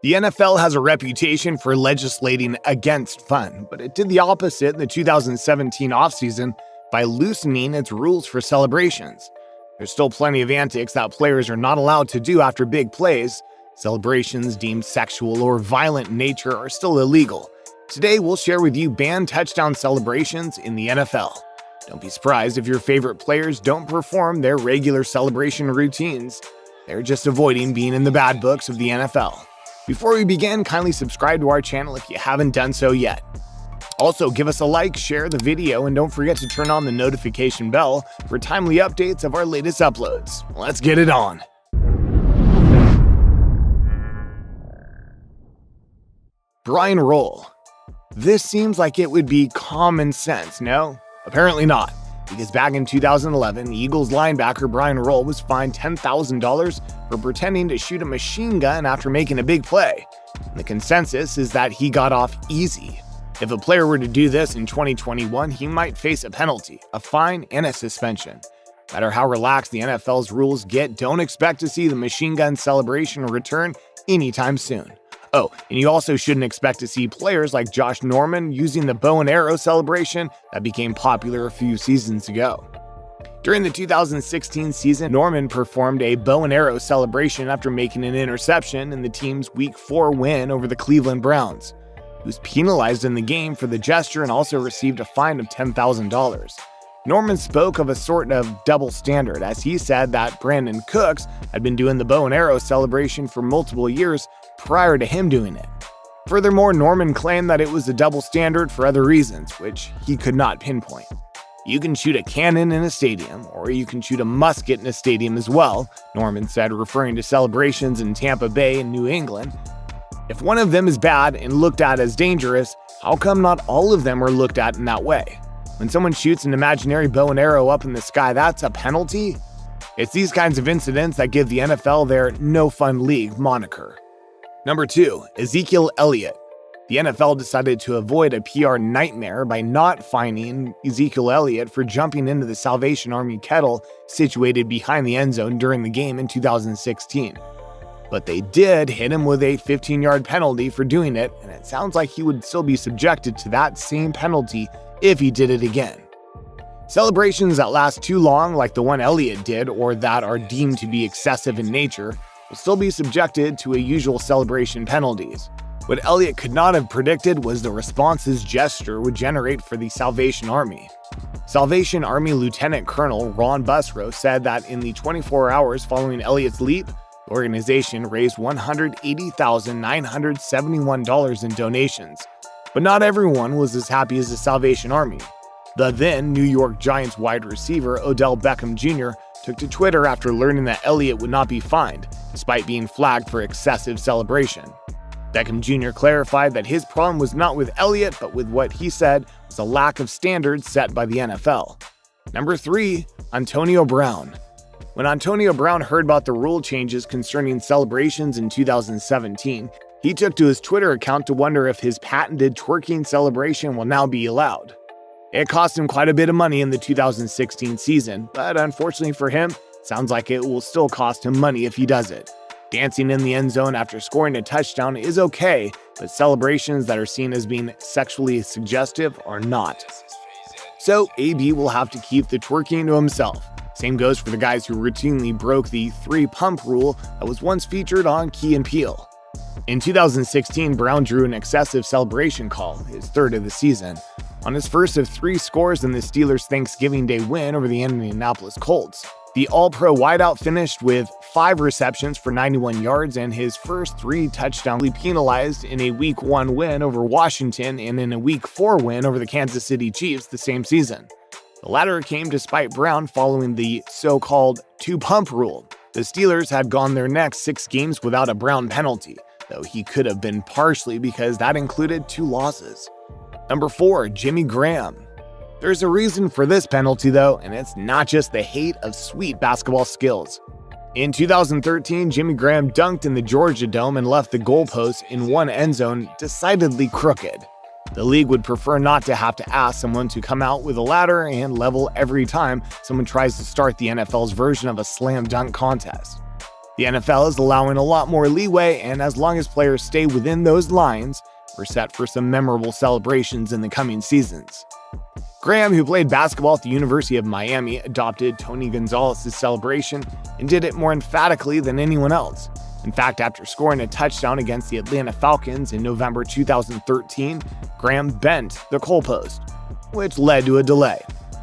The NFL has a reputation for legislating against fun, but it did the opposite in the 2017 offseason by loosening its rules for celebrations. There's still plenty of antics that players are not allowed to do after big plays. Celebrations deemed sexual or violent in nature are still illegal. Today, we'll share with you banned touchdown celebrations in the NFL. Don't be surprised if your favorite players don't perform their regular celebration routines. They're just avoiding being in the bad books of the NFL. Before we begin, kindly subscribe to our channel if you haven't done so yet. Also, give us a like, share the video, and don't forget to turn on the notification bell for timely updates of our latest uploads. Let's get it on. Brian Rolle. This seems like it would be common sense, no? Apparently not, because back in 2011, Eagles linebacker Brian Rolle was fined $10,000 for pretending to shoot a machine gun after making a big play. And the consensus is that he got off easy. If a player were to do this in 2021, he might face a penalty, a fine, and a suspension. No matter how relaxed the NFL's rules get, don't expect to see the machine gun celebration return anytime soon. Oh, and you also shouldn't expect to see players like Josh Norman using the bow and arrow celebration that became popular a few seasons ago. During the 2016 season, Norman performed a bow and arrow celebration after making an interception in the team's Week 4 win over the Cleveland Browns. He was penalized in the game for the gesture and also received a fine of $10,000. Norman spoke of a sort of double standard, as he said that Brandon Cooks had been doing the bow and arrow celebration for multiple years prior to him doing it. Furthermore, Norman claimed that it was a double standard for other reasons, which he could not pinpoint. You can shoot a cannon in a stadium, or you can shoot a musket in a stadium as well, Norman said, referring to celebrations in Tampa Bay and New England. If one of them is bad and looked at as dangerous, how come not all of them are looked at in that way? When someone shoots an imaginary bow and arrow up in the sky, that's a penalty? It's these kinds of incidents that give the NFL their no fun league moniker. Number 2, Ezekiel Elliott. The NFL decided to avoid a PR nightmare by not fining Ezekiel Elliott for jumping into the Salvation Army kettle situated behind the end zone during the game in 2016. But they did hit him with a 15-yard penalty for doing it, and it sounds like he would still be subjected to that same penalty if he did it again. Celebrations that last too long, like the one Elliott did, or that are deemed to be excessive in nature, will still be subjected to a usual celebration penalties. What Elliott could not have predicted was the response his gesture would generate for the Salvation Army. Salvation Army Lieutenant Colonel Ron Busrow said that in the 24 hours following Elliott's leap, the organization raised $180,971 in donations. But not everyone was as happy as the Salvation Army. The then New York Giants wide receiver Odell Beckham Jr. took to Twitter after learning that Elliott would not be fined, despite being flagged for excessive celebration. Beckham Jr. clarified that his problem was not with Elliott, but with what he said was a lack of standards set by the NFL. Number 3, Antonio Brown. When Antonio Brown heard about the rule changes concerning celebrations in 2017, he took to his Twitter account to wonder if his patented twerking celebration will now be allowed. It cost him quite a bit of money in the 2016 season, but unfortunately for him, it sounds like it will still cost him money if he does it. Dancing in the end zone after scoring a touchdown is okay, but celebrations that are seen as being sexually suggestive are not. So AB will have to keep the twerking to himself. Same goes for the guys who routinely broke the 3-pump rule that was once featured on Key and Peele. In 2016, Brown drew an excessive celebration call, his third of the season, on his first of 3 scores in the Steelers' Thanksgiving Day win over the Indianapolis Colts. The All-Pro wideout finished with 5 receptions for 91 yards and his first 3 touchdowns, penalized in a Week 1 win over Washington and in a Week 4 win over the Kansas City Chiefs the same season. The latter came despite Brown following the so-called 2-pump rule. The Steelers had gone their next 6 games without a Brown penalty, though he could have been partially because that included 2 losses. Number 4, Jimmy Graham. There's a reason for this penalty though, and it's not just the hate of sweet basketball skills. In 2013, Jimmy Graham dunked in the Georgia Dome and left the goalpost in one end zone decidedly crooked. The league would prefer not to have to ask someone to come out with a ladder and level every time someone tries to start the NFL's version of a slam dunk contest. The NFL is allowing a lot more leeway, and as long as players stay within those lines, we're set for some memorable celebrations in the coming seasons. Graham, who played basketball at the University of Miami, adopted Tony Gonzalez's celebration and did it more emphatically than anyone else. In fact, after scoring a touchdown against the Atlanta Falcons in November 2013, Graham bent the goalpost, which led to a delay.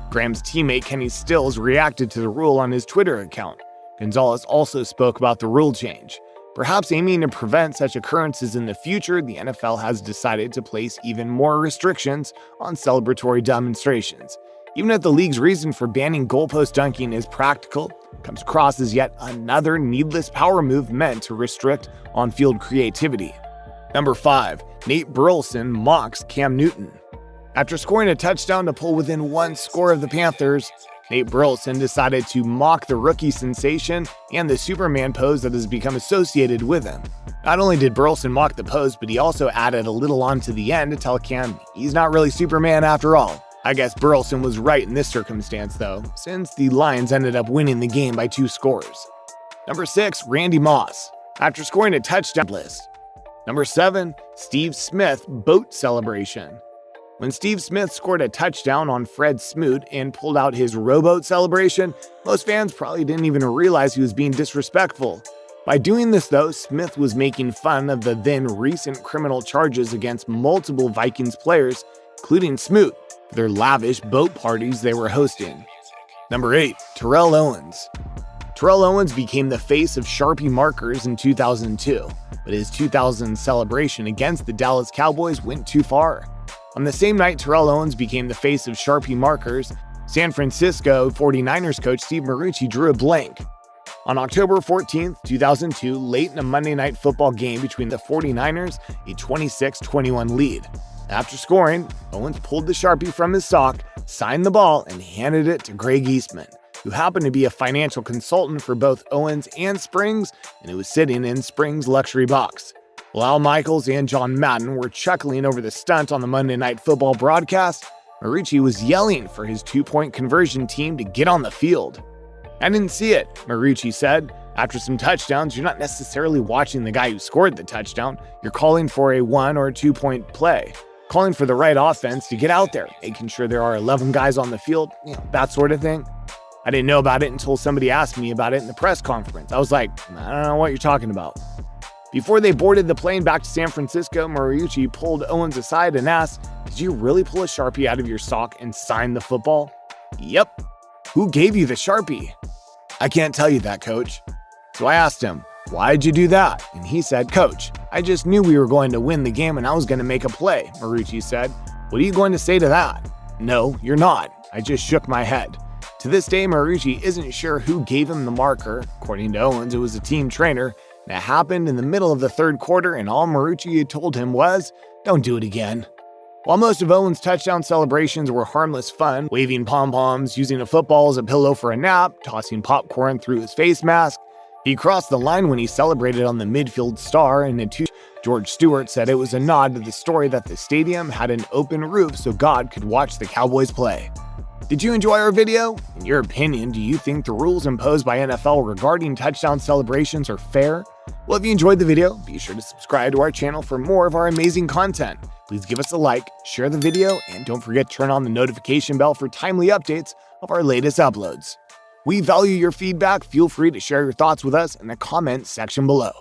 Graham's teammate Kenny Stills reacted to the rule on his Twitter account. Gonzalez also spoke about the rule change. Perhaps aiming to prevent such occurrences in the future, the NFL has decided to place even more restrictions on celebratory demonstrations. Even if the league's reason for banning goalpost dunking is practical, it comes across as yet another needless power move meant to restrict on-field creativity. Number 5. Nate Burleson mocks Cam Newton. After scoring a touchdown to pull within one score of the Panthers, Nate Burleson decided to mock the rookie sensation and the Superman pose that has become associated with him. Not only did Burleson mock the pose, but he also added a little on to the end to tell Cam he's not really Superman after all. I guess Burleson was right in this circumstance though, since the Lions ended up winning the game by 2 scores. Number 6, Randy Moss. After scoring a touchdown list. Number 7, Steve Smith boat celebration. When Steve Smith scored a touchdown on Fred Smoot and pulled out his rowboat celebration, most fans probably didn't even realize he was being disrespectful. By doing this though, Smith was making fun of the then recent criminal charges against multiple Vikings players, including Smoot, for their lavish boat parties they were hosting. Number 8, Terrell Owens. Terrell Owens became the face of Sharpie markers in 2002, but his 2000 celebration against the Dallas Cowboys went too far. On the same night Terrell Owens became the face of Sharpie markers, San Francisco 49ers coach Steve Marucci drew a blank. On October 14, 2002, late in a Monday Night Football game between the 49ers, a 26-21 lead. After scoring, Owens pulled the Sharpie from his sock, signed the ball, and handed it to Greg Eastman, who happened to be a financial consultant for both Owens and Springs, and who was sitting in Springs' luxury box. While Al Michaels and John Madden were chuckling over the stunt on the Monday Night Football broadcast, Marucci was yelling for his 2-point conversion team to get on the field. "I didn't see it," Marucci said. "After some touchdowns, you're not necessarily watching the guy who scored the touchdown. You're calling for a 1 or 2-point play, calling for the right offense to get out there, making sure there are 11 guys on the field, that sort of thing." I didn't know about it until somebody asked me about it in the press conference. I was like, I don't know what you're talking about. Before they boarded the plane back to San Francisco, Marucci pulled Owens aside and asked, "Did you really pull a Sharpie out of your sock and sign the football?" "Yep." "Who gave you the Sharpie?" "I can't tell you that, coach." So I asked him, "Why'd you do that?" And he said, "Coach, I just knew we were going to win the game and I was going to make a play," Marucci said. "What are you going to say to that?" "No, you're not." I just shook my head. To this day, Marucci isn't sure who gave him the marker. According to Owens, it was a team trainer. And it happened in the middle of the third quarter, and all Marucci had told him was, "Don't do it again." While most of Owens' touchdown celebrations were harmless fun, waving pom-poms, using a football as a pillow for a nap, tossing popcorn through his face mask, he crossed the line when he celebrated on the midfield star, and George Stewart said it was a nod to the story that the stadium had an open roof so God could watch the Cowboys play. Did you enjoy our video? In your opinion, do you think the rules imposed by NFL regarding touchdown celebrations are fair? Well, if you enjoyed the video, be sure to subscribe to our channel for more of our amazing content. Please give us a like, share the video, and don't forget to turn on the notification bell for timely updates of our latest uploads. We value your feedback. Feel free to share your thoughts with us in the comments section below.